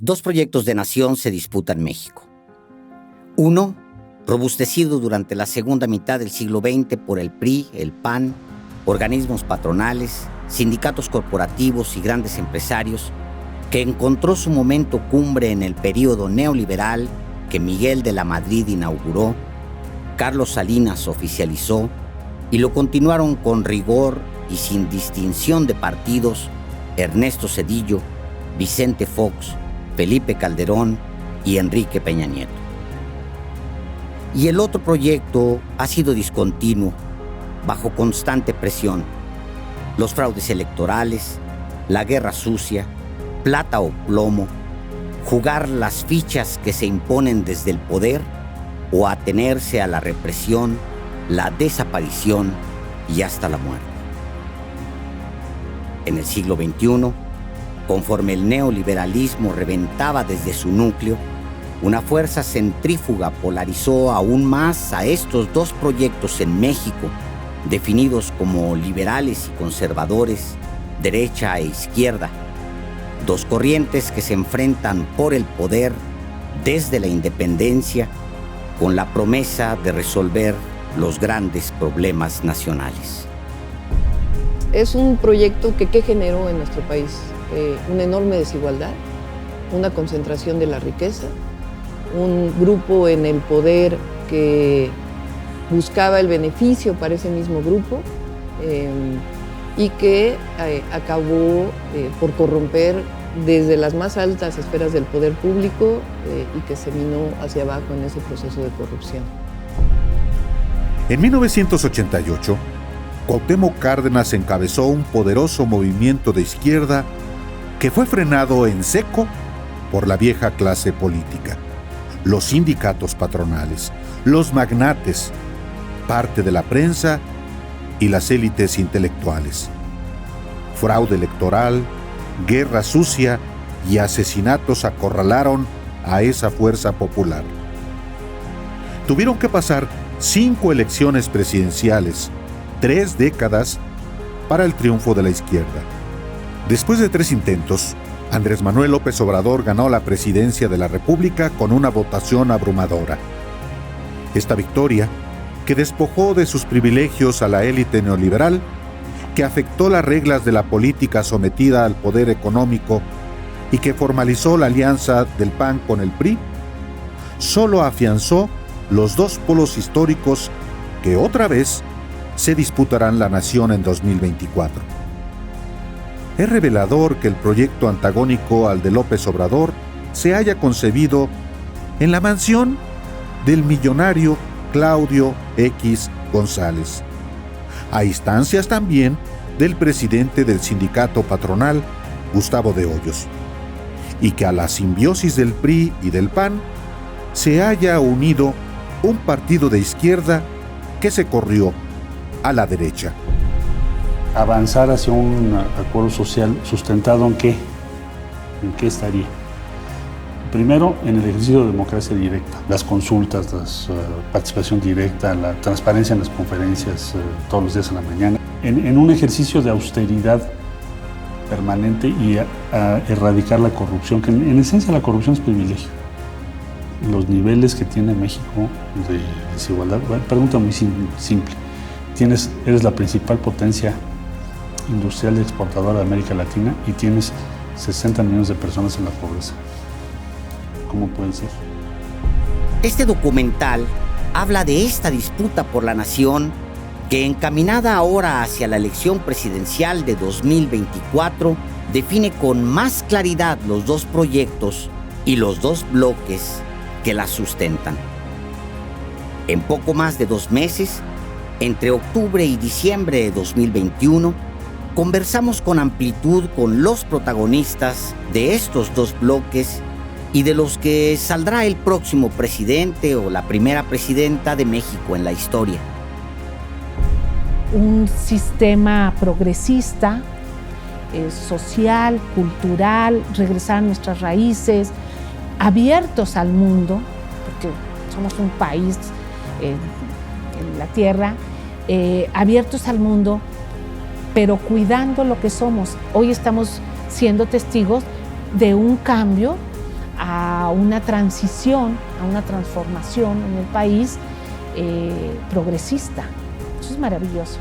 Dos proyectos de nación se disputan México. Uno, robustecido durante la segunda mitad del siglo XX por el PRI, el PAN, organismos patronales, sindicatos corporativos y grandes empresarios, que encontró su momento cumbre en el período neoliberal que Miguel de la Madrid inauguró, Carlos Salinas oficializó y lo continuaron con rigor y sin distinción de partidos Ernesto Zedillo, Vicente Fox, Felipe Calderón y Enrique Peña Nieto. Y el otro proyecto ha sido discontinuo, bajo constante presión. Los fraudes electorales, la guerra sucia, plata o plomo, jugar las fichas que se imponen desde el poder o atenerse a la represión, la desaparición y hasta la muerte. En el siglo XXI, conforme el neoliberalismo reventaba desde su núcleo, una fuerza centrífuga polarizó aún más a estos dos proyectos en México, definidos como liberales y conservadores, derecha e izquierda, dos corrientes que se enfrentan por el poder desde la independencia con la promesa de resolver los grandes problemas nacionales. Es un proyecto que ¿qué generó en nuestro país? Una enorme desigualdad, una concentración de la riqueza, un grupo en el poder que buscaba el beneficio para ese mismo grupo y que acabó por corromper desde las más altas esferas del poder público y que se minó hacia abajo en ese proceso de corrupción. En 1988, Cuauhtémoc Cárdenas encabezó un poderoso movimiento de izquierda que fue frenado en seco por la vieja clase política, los sindicatos patronales, los magnates, parte de la prensa y las élites intelectuales. Fraude electoral, guerra sucia y asesinatos acorralaron a esa fuerza popular. Tuvieron que pasar 5 elecciones presidenciales, 3 décadas, para el triunfo de la izquierda. Después de 3 intentos, Andrés Manuel López Obrador ganó la presidencia de la República con una votación abrumadora. Esta victoria, que despojó de sus privilegios a la élite neoliberal, que afectó las reglas de la política sometida al poder económico y que formalizó la alianza del PAN con el PRI, solo afianzó los dos polos históricos que otra vez se disputarán la nación en 2024. Es revelador que el proyecto antagónico al de López Obrador se haya concebido en la mansión del millonario Claudio X González, a instancias también del presidente del sindicato patronal, Gustavo de Hoyos, y que a la simbiosis del PRI y del PAN se haya unido un partido de izquierda que se corrió a la derecha. Avanzar hacia un acuerdo social sustentado ¿en qué? ¿En qué estaría? Primero, en el ejercicio de democracia directa, las consultas, la participación directa, la transparencia en las conferencias todos los días en la mañana, en un ejercicio de austeridad permanente y a erradicar la corrupción, que en esencia la corrupción es privilegio. Los niveles que tiene México de desigualdad, pregunta muy simple, eres la principal potencia industrial y exportadora de América Latina y tienes 60 millones de personas en la pobreza. ¿Cómo puede ser? Este documental habla de esta disputa por la nación que, encaminada ahora hacia la elección presidencial de 2024, define con más claridad los dos proyectos y los dos bloques que la sustentan. En poco más de 2 meses, entre octubre y diciembre de 2021, conversamos con amplitud con los protagonistas de estos dos bloques y de los que saldrá el próximo presidente o la primera presidenta de México en la historia. Un sistema progresista, social, cultural, regresar a nuestras raíces, abiertos al mundo, porque somos un país en la tierra, abiertos al mundo, pero cuidando lo que somos. Hoy estamos siendo testigos de un cambio a una transición, a una transformación en el país progresista. Eso es maravilloso.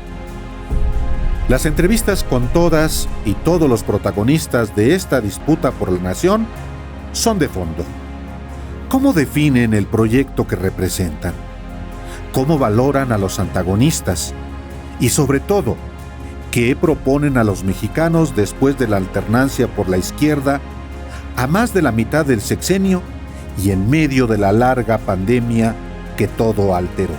Las entrevistas con todas y todos los protagonistas de esta disputa por la nación son de fondo. ¿Cómo definen el proyecto que representan? ¿Cómo valoran a los antagonistas? Y sobre todo, ¿qué proponen a los mexicanos después de la alternancia por la izquierda, a más de la mitad del sexenio y en medio de la larga pandemia que todo alteró?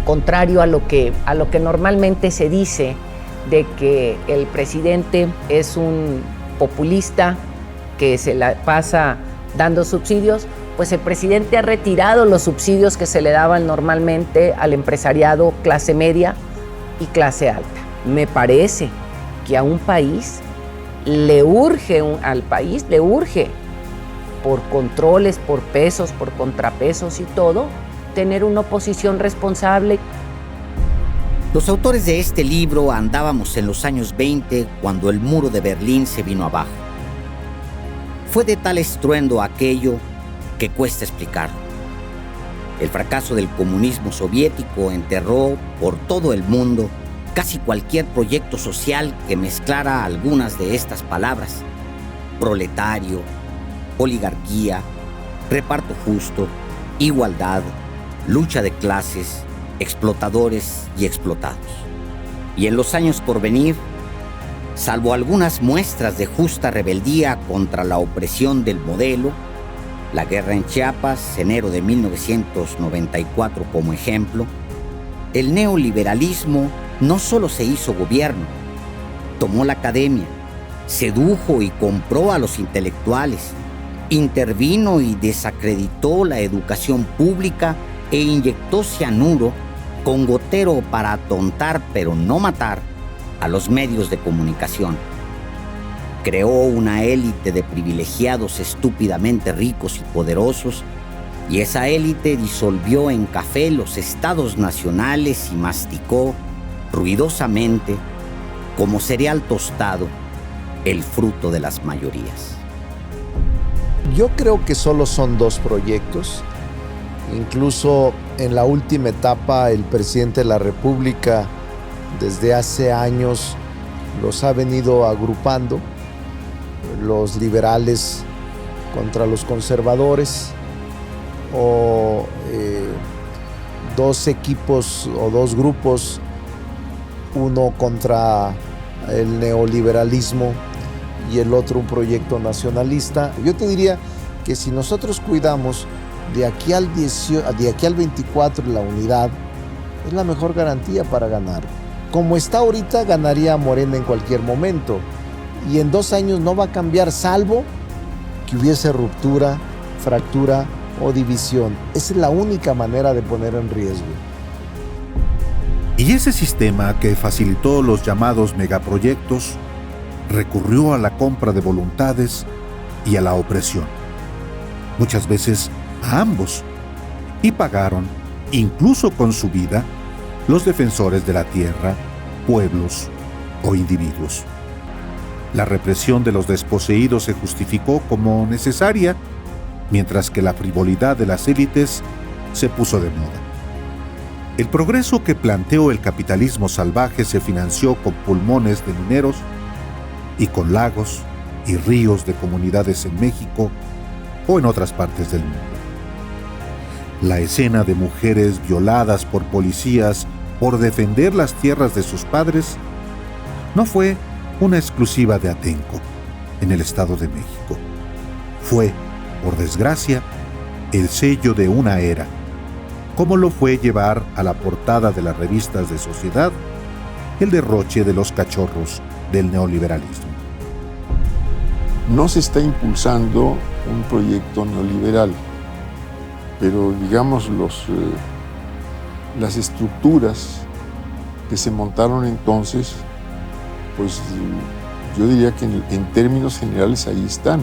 Contrario a lo que normalmente se dice de que el presidente es un populista que se la pasa dando subsidios, pues el presidente ha retirado los subsidios que se le daban normalmente al empresariado clase media y clase alta. Me parece que a un país le urge, por controles, por pesos, por contrapesos y todo, tener una oposición responsable. Los autores de este libro andábamos en los años 20 cuando el muro de Berlín se vino abajo. Fue de tal estruendo aquello que cuesta explicarlo. El fracaso del comunismo soviético enterró por todo el mundo casi cualquier proyecto social que mezclara algunas de estas palabras: proletario, oligarquía, reparto justo, igualdad, lucha de clases, explotadores y explotados. Y en los años por venir, salvo algunas muestras de justa rebeldía contra la opresión del modelo, la guerra en Chiapas, enero de 1994 como ejemplo, el neoliberalismo no solo se hizo gobierno, tomó la academia, sedujo y compró a los intelectuales, intervino y desacreditó la educación pública e inyectó cianuro con gotero para atontar, pero no matar, a los medios de comunicación. Creó una élite de privilegiados estúpidamente ricos y poderosos, y esa élite disolvió en café los estados nacionales y masticó ruidosamente, como cereal tostado, el fruto de las mayorías. Yo creo que solo son dos proyectos. Incluso en la última etapa, el presidente de la República, desde hace años, los ha venido agrupando, los liberales contra los conservadores, o dos equipos o dos grupos, uno contra el neoliberalismo y el otro un proyecto nacionalista. Yo te diría que si nosotros cuidamos de aquí al 24 la unidad, es la mejor garantía para ganar. Como está ahorita, ganaría Morena en cualquier momento, y en 2 años no va a cambiar, salvo que hubiese ruptura, fractura o división. Esa es la única manera de poner en riesgo. Y ese sistema que facilitó los llamados megaproyectos recurrió a la compra de voluntades y a la opresión, muchas veces a ambos, y pagaron, incluso con su vida, los defensores de la tierra, pueblos o individuos. La represión de los desposeídos se justificó como necesaria, mientras que la frivolidad de las élites se puso de moda. El progreso que planteó el capitalismo salvaje se financió con pulmones de mineros y con lagos y ríos de comunidades en México o en otras partes del mundo. La escena de mujeres violadas por policías por defender las tierras de sus padres no fue una exclusiva de Atenco, en el Estado de México. Fue, por desgracia, el sello de una era, como lo fue llevar a la portada de las revistas de sociedad el derroche de los cachorros del neoliberalismo. No se está impulsando un proyecto neoliberal, pero digamos las estructuras que se montaron entonces, pues yo diría que en términos generales ahí están.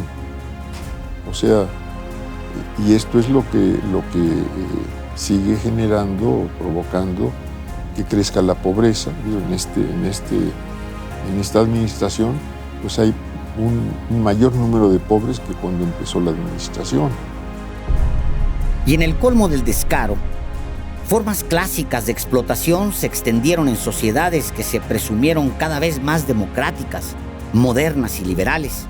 O sea, y esto es lo que sigue generando o provocando que crezca la pobreza. En esta administración pues hay un mayor número de pobres que cuando empezó la administración. Y en el colmo del descaro, formas clásicas de explotación se extendieron en sociedades que se presumieron cada vez más democráticas, modernas y liberales.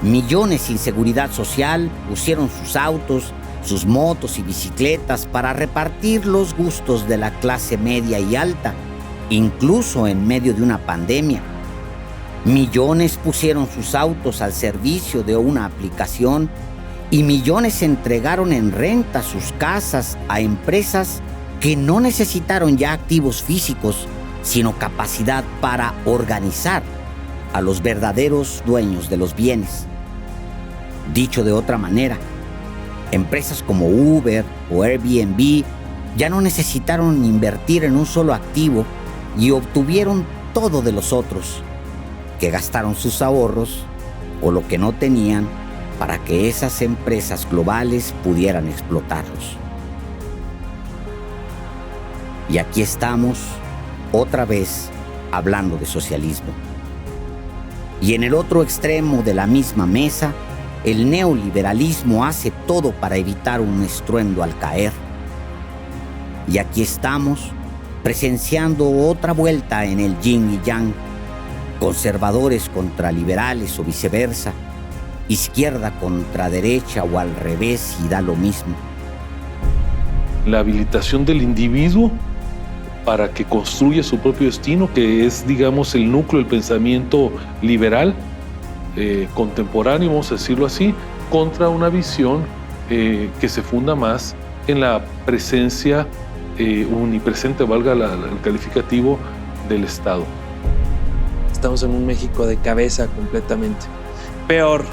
Millones sin seguridad social pusieron sus autos, sus motos y bicicletas para repartir los gustos de la clase media y alta, incluso en medio de una pandemia. Millones pusieron sus autos al servicio de una aplicación y millones entregaron en renta sus casas a empresas que no necesitaron ya activos físicos, sino capacidad para organizar a los verdaderos dueños de los bienes. Dicho de otra manera, empresas como Uber o Airbnb ya no necesitaron invertir en un solo activo y obtuvieron todo de los otros, que gastaron sus ahorros o lo que no tenían para que esas empresas globales pudieran explotarlos. Y aquí estamos, otra vez, hablando de socialismo. Y en el otro extremo de la misma mesa, el neoliberalismo hace todo para evitar un estruendo al caer. Y aquí estamos, presenciando otra vuelta en el yin y yang, conservadores contra liberales o viceversa, izquierda contra derecha o al revés y da lo mismo. La habilitación del individuo para que construya su propio destino, que es, digamos, el núcleo del pensamiento liberal contemporáneo, vamos a decirlo así, contra una visión que se funda más en la presencia omnipresente, valga el calificativo, del Estado. Estamos en un México de cabeza completamente. Peor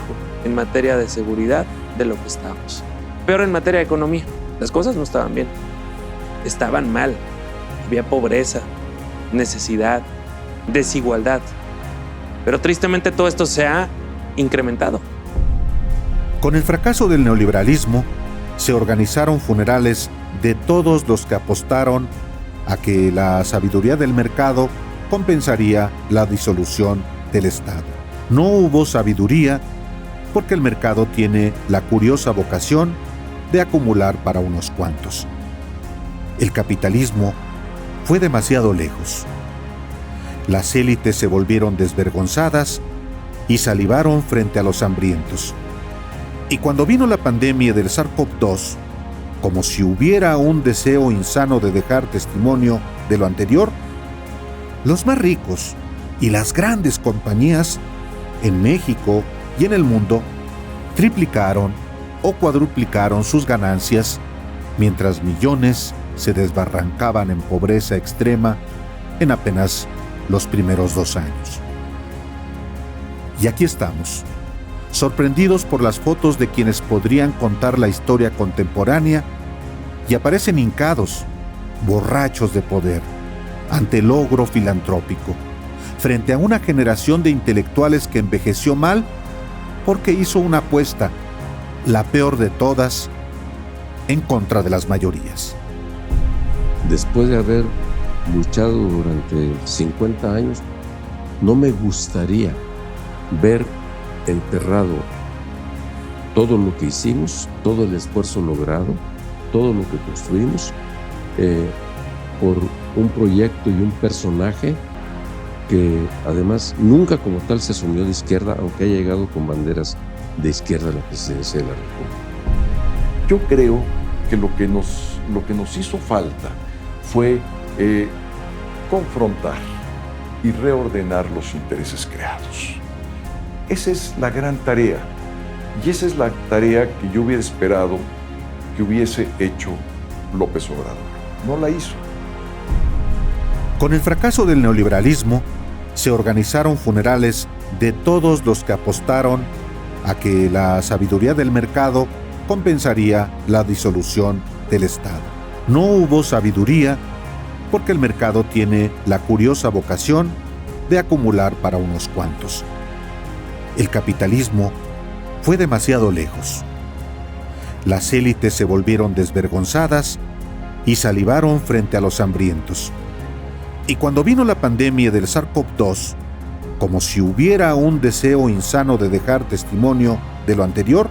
en materia de seguridad de lo que estábamos. Peor en materia de economía. Las cosas no estaban bien. Estaban mal. Había pobreza, necesidad, desigualdad. Pero tristemente todo esto se ha incrementado. Con el fracaso del neoliberalismo, se organizaron funerales de todos los que apostaron a que la sabiduría del mercado compensaría la disolución del Estado. No hubo sabiduría porque el mercado tiene la curiosa vocación de acumular para unos cuantos. El capitalismo fue demasiado lejos. Las élites se volvieron desvergonzadas y salivaron frente a los hambrientos. Y cuando vino la pandemia del SARS-CoV-2, como si hubiera un deseo insano de dejar testimonio de lo anterior, los más ricos y las grandes compañías en México y en el mundo triplicaron o cuadruplicaron sus ganancias, mientras millones se desbarrancaban en pobreza extrema en apenas los primeros 2 años. Y aquí estamos, sorprendidos por las fotos de quienes podrían contar la historia contemporánea, y aparecen hincados, borrachos de poder, ante el logro filantrópico, frente a una generación de intelectuales que envejeció mal porque hizo una apuesta, la peor de todas, en contra de las mayorías. Después de haber luchado durante 50 años, no me gustaría ver enterrado todo lo que hicimos, todo el esfuerzo logrado, todo lo que construimos, por un proyecto y un personaje que además nunca como tal se asumió de izquierda, aunque haya llegado con banderas de izquierda a la presidencia de la República. Yo creo que lo que nos hizo falta fue confrontar y reordenar los intereses creados. Esa es la gran tarea, y esa es la tarea que yo hubiera esperado que hubiese hecho López Obrador. No la hizo. Con el fracaso del neoliberalismo, se organizaron funerales de todos los que apostaron a que la sabiduría del mercado compensaría la disolución del Estado. No hubo sabiduría porque el mercado tiene la curiosa vocación de acumular para unos cuantos. El capitalismo fue demasiado lejos. Las élites se volvieron desvergonzadas y salivaron frente a los hambrientos. Y cuando vino la pandemia del SARS-CoV-2, como si hubiera un deseo insano de dejar testimonio de lo anterior,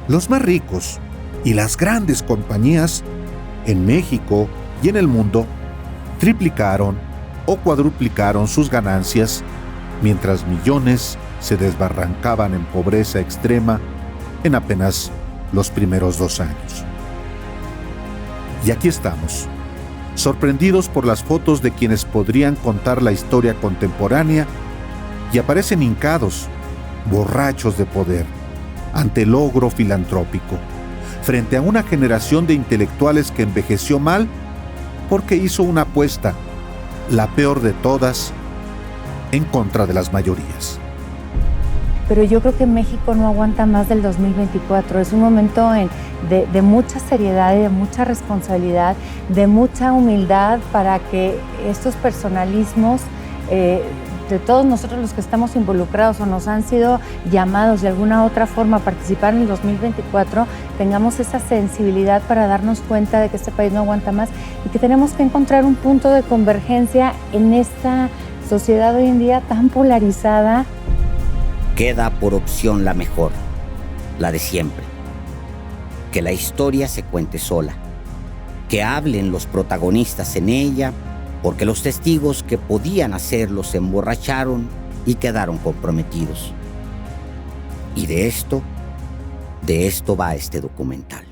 los más ricos y las grandes compañías en México y en el mundo triplicaron o cuadruplicaron sus ganancias, mientras millones se desbarrancaban en pobreza extrema en apenas los primeros 2 años. Y aquí estamos, sorprendidos por las fotos de quienes podrían contar la historia contemporánea, y aparecen hincados, borrachos de poder, ante el logro filantrópico, frente a una generación de intelectuales que envejeció mal porque hizo una apuesta, la peor de todas, en contra de las mayorías. Pero yo creo que México no aguanta más del 2024. Es un momento de mucha seriedad y de mucha responsabilidad, de mucha humildad para que estos personalismos de todos nosotros los que estamos involucrados o nos han sido llamados de alguna otra forma a participar en el 2024, tengamos esa sensibilidad para darnos cuenta de que este país no aguanta más y que tenemos que encontrar un punto de convergencia en esta sociedad hoy en día tan polarizada. Queda por opción la mejor, la de siempre. Que la historia se cuente sola, que hablen los protagonistas en ella, porque los testigos que podían hacerlo se emborracharon y quedaron comprometidos. Y de esto va este documental.